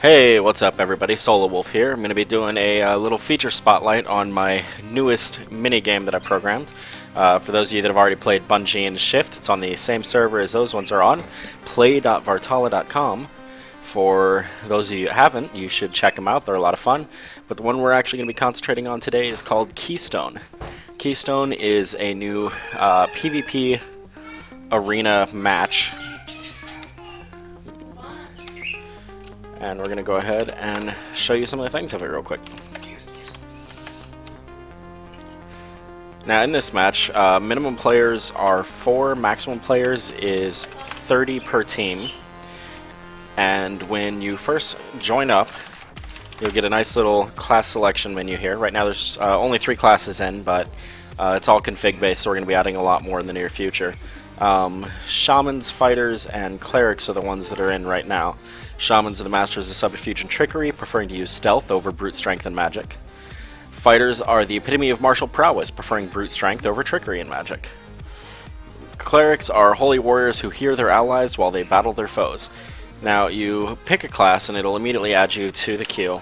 Hey, what's up everybody? Solo Wolf here. I'm going to be doing a little feature spotlight on my newest minigame that I programmed. For those of you that have already played Bungie and Shift, it's on the same server as those ones are on, play.vartala.com. For those of you that haven't, you should check them out. They're a lot of fun. But the one we're actually going to be concentrating on today is called KeyStone. KeyStone is a new PvP arena match. And we're going to go ahead and show you some of the things of it real quick. Now in this match, minimum players are 4, maximum players is 30 per team. And when you first join up, you'll get a nice little class selection menu here. Right now there's only 3 classes in, but it's all config based, so we're going to be adding a lot more in the near future. Shamans, fighters, and clerics are the ones that are in right now. Shamans are the masters of subterfuge and trickery, preferring to use stealth over brute strength and magic. Fighters are the epitome of martial prowess, preferring brute strength over trickery and magic. Clerics are holy warriors who heal their allies while they battle their foes. Now you pick a class and it'll immediately add you to the queue,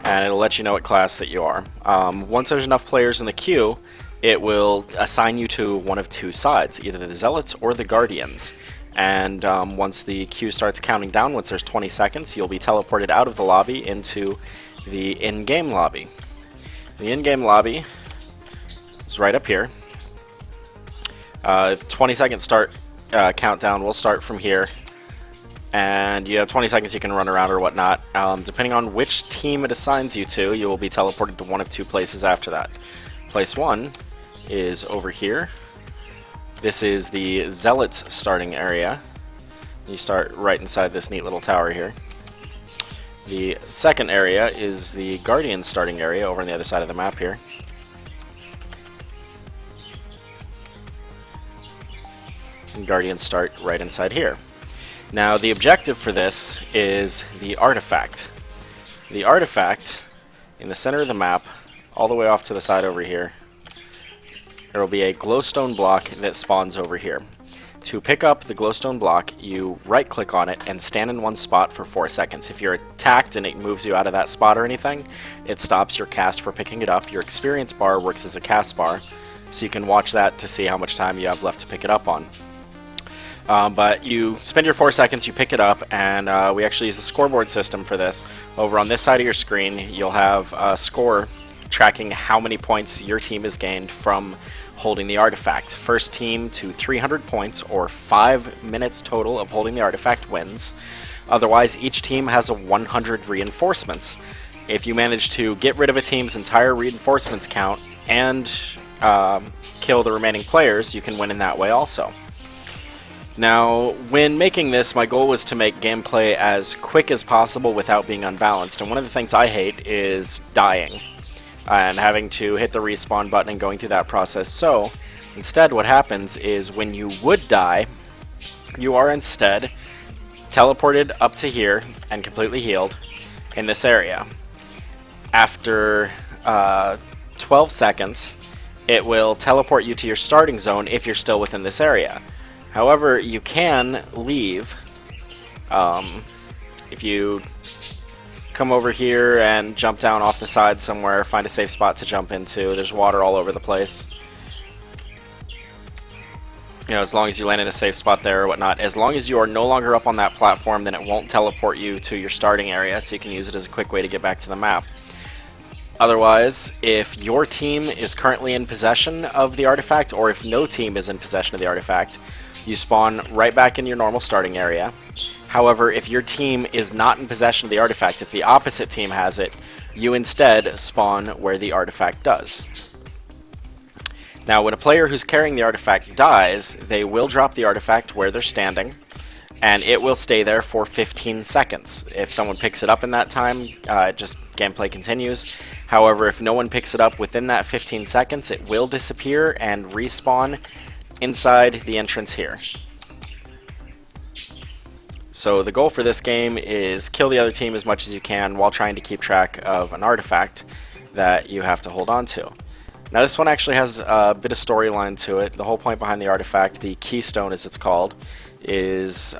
and it'll let you know what class that you are. Once there's enough players in the queue, it will assign you to one of 2 sides, either the Zealots or the Guardians. And once the queue starts counting down, once there's 20 seconds, you'll be teleported out of the lobby into the in-game lobby. The in-game lobby is right up here. 20-second start countdown will start from here. And you have 20 seconds you can run around or whatnot. Depending on which team it assigns you to, you will be teleported to one of 2 places after that. Place 1 is over here. This is the Zealots starting area. You start right inside this neat little tower here. The second area is the Guardian starting area over on the other side of the map here. And Guardians start right inside here. Now the objective for this is the artifact. The artifact in the center of the map, all the way off to the side over here, there will be a glowstone block that spawns over here. To pick up the glowstone block, you right click on it and stand in one spot for 4 seconds. If you're attacked and it moves you out of that spot or anything, it stops your cast for picking it up. Your experience bar works as a cast bar, so you can watch that to see how much time you have left to pick it up on. But you spend your 4 seconds, you pick it up, and we actually use the scoreboard system for this. Over on this side of your screen, you'll have a score tracking how many points your team has gained from holding the artifact. First team to 300 points, or 5 minutes total of holding the artifact, wins. Otherwise, each team has a 100 reinforcements. If you manage to get rid of a team's entire reinforcements count and kill the remaining players, you can win in that way also. Now, when making this, my goal was to make gameplay as quick as possible without being unbalanced, and one of the things I hate is dying and having to hit the respawn button and going through that process. So instead what happens is when you would die, you are instead teleported up to here and completely healed in this area. After 12 seconds, it will teleport you to your starting zone if you're still within this area. However, you can leave if you come over here and jump down off the side somewhere, find a safe spot to jump into. There's water all over the place. You know, as long as you land in a safe spot there or whatnot. As long as you are no longer up on that platform, then it won't teleport you to your starting area, so you can use it as a quick way to get back to the map. Otherwise, if your team is currently in possession of the artifact, or if no team is in possession of the artifact, you spawn right back in your normal starting area. However, if your team is not in possession of the artifact, if the opposite team has it, you instead spawn where the artifact does. Now, when a player who's carrying the artifact dies, they will drop the artifact where they're standing, and it will stay there for 15 seconds. If someone picks it up in that time, just gameplay continues. However, if no one picks it up within that 15 seconds, it will disappear and respawn inside the entrance here. So the goal for this game is kill the other team as much as you can while trying to keep track of an artifact that you have to hold on to. Now this one actually has a bit of storyline to it. The whole point behind the artifact, the KeyStone as it's called, is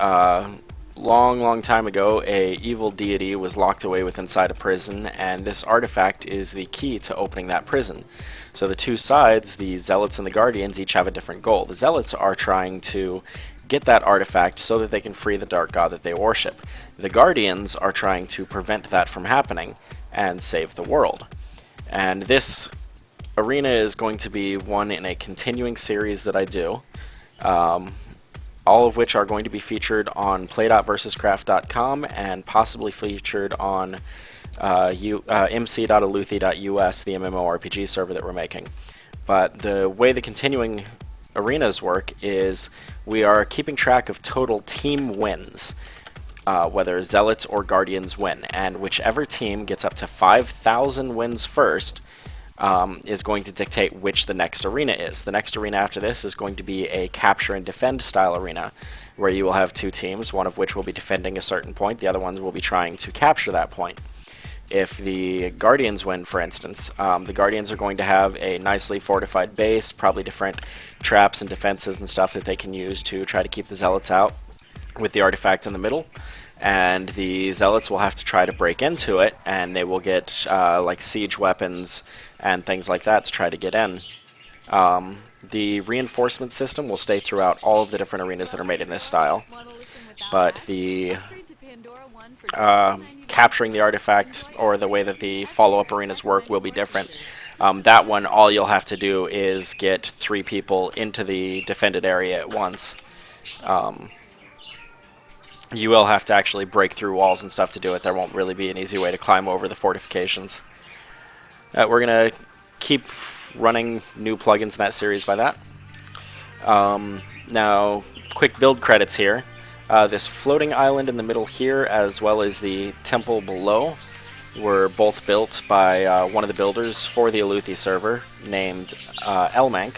long time ago, a evil deity was locked away within inside a prison, and this artifact is the key to opening that prison. So the two sides, the Zealots and the Guardians, each have a different goal. The Zealots are trying to get that artifact so that they can free the dark god that they worship. The Guardians are trying to prevent that from happening and save the world. And this arena is going to be one in a continuing series that I do. All of which are going to be featured on play.versuscraft.com and possibly featured on mc.aluthi.us, the MMORPG server that we're making. But the way the continuing arenas work is we are keeping track of total team wins, whether Zealots or Guardians win, and whichever team gets up to 5,000 wins first is going to dictate which the next arena is. The next arena after this is going to be a capture and defend style arena, where you will have two teams, one of which will be defending a certain point, the other ones will be trying to capture that point. If the Guardians win, for instance, the Guardians are going to have a nicely fortified base, probably different traps and defenses and stuff that they can use to try to keep the Zealots out, with the artifact in the middle. And the Zealots will have to try to break into it, and they will get like siege weapons and things like that to try to get in. The reinforcement system will stay throughout all of the different arenas that are made in this style, but the capturing the artifact, or the way that the follow-up arenas work, will be different. That one, all you'll have to do is get 3 people into the defended area at once. You will have to actually break through walls and stuff to do it. There won't really be an easy way to climb over the fortifications. We're going to keep running new plugins in that series by that. Now, quick build credits here. This floating island in the middle here, as well as the temple below, were both built by one of the builders for the Aluthi server, named Elmank.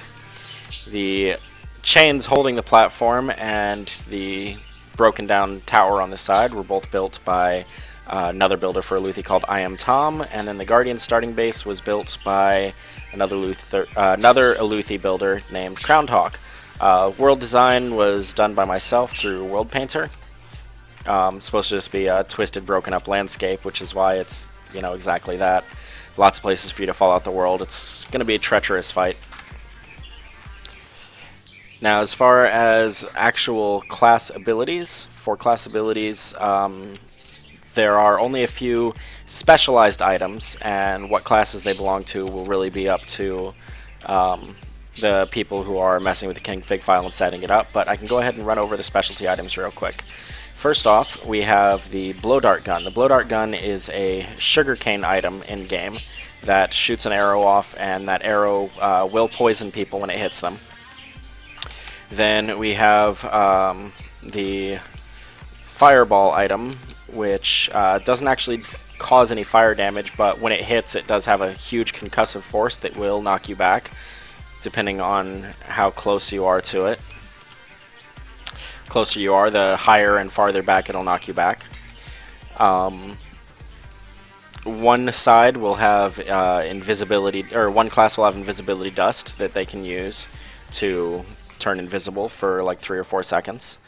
The chains holding the platform and the broken down tower on the side were both built by another builder for Aluthi called I Am Tom, and then the Guardian starting base was built by another Aluthi builder named Crowned Hawk. World design was done by myself through World Painter. It's supposed to just be a twisted, broken up landscape, which is why it's, you know, exactly that. Lots of places for you to fall out the world. It's going to be a treacherous fight. Now, as far as actual class abilities, for class abilities, there are only a few specialized items, and what classes they belong to will really be up to the people who are messing with the config file and setting it up, but I can go ahead and run over the specialty items real quick. First off, we have the blow dart gun. The blow dart gun is a sugarcane item in-game that shoots an arrow off, and that arrow will poison people when it hits them. Then we have the fireball item, which doesn't actually cause any fire damage, but when it hits, it does have a huge concussive force that will knock you back, depending on how close you are to it. Closer you are, the higher and farther back it'll knock you back. One side will have invisibility, or one class will have invisibility dust that they can use to turn invisible for like 3 or 4 seconds.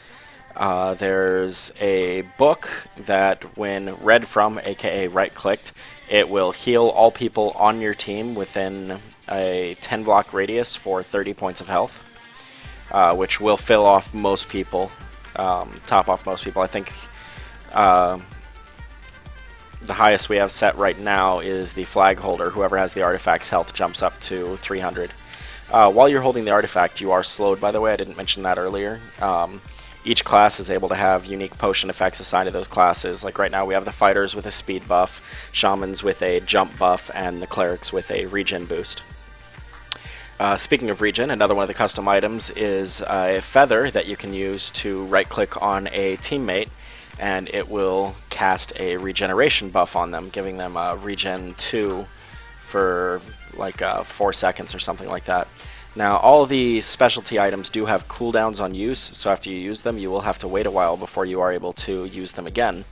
There's a book that when read from, aka right-clicked, it will heal all people on your team within a 10-block radius for 30 points of health, which will fill off most people, top off most people. I think the highest we have set right now is the flag holder. Whoever has the artifact's health jumps up to 300. While you're holding the artifact, you are slowed, by the way. I didn't mention that earlier. Each class is able to have unique potion effects assigned to those classes. Like right now we have the fighters with a speed buff, shamans with a jump buff, and the clerics with a regen boost. Speaking of regen, another one of the custom items is a feather that you can use to right-click on a teammate, and it will cast a regeneration buff on them, giving them a regen 2 for like 4 seconds or something like that. Now, all of the specialty items do have cooldowns on use, so after you use them, you will have to wait a while before you are able to use them again.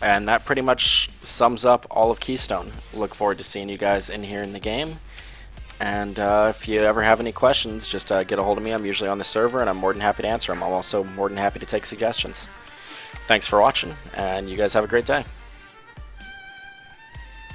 And that pretty much sums up all of KeyStone. Look forward to seeing you guys in here in the game. And if you ever have any questions, just get a hold of me. I'm usually on the server, and I'm more than happy to answer them. I'm also more than happy to take suggestions. Thanks for watching, and you guys have a great day.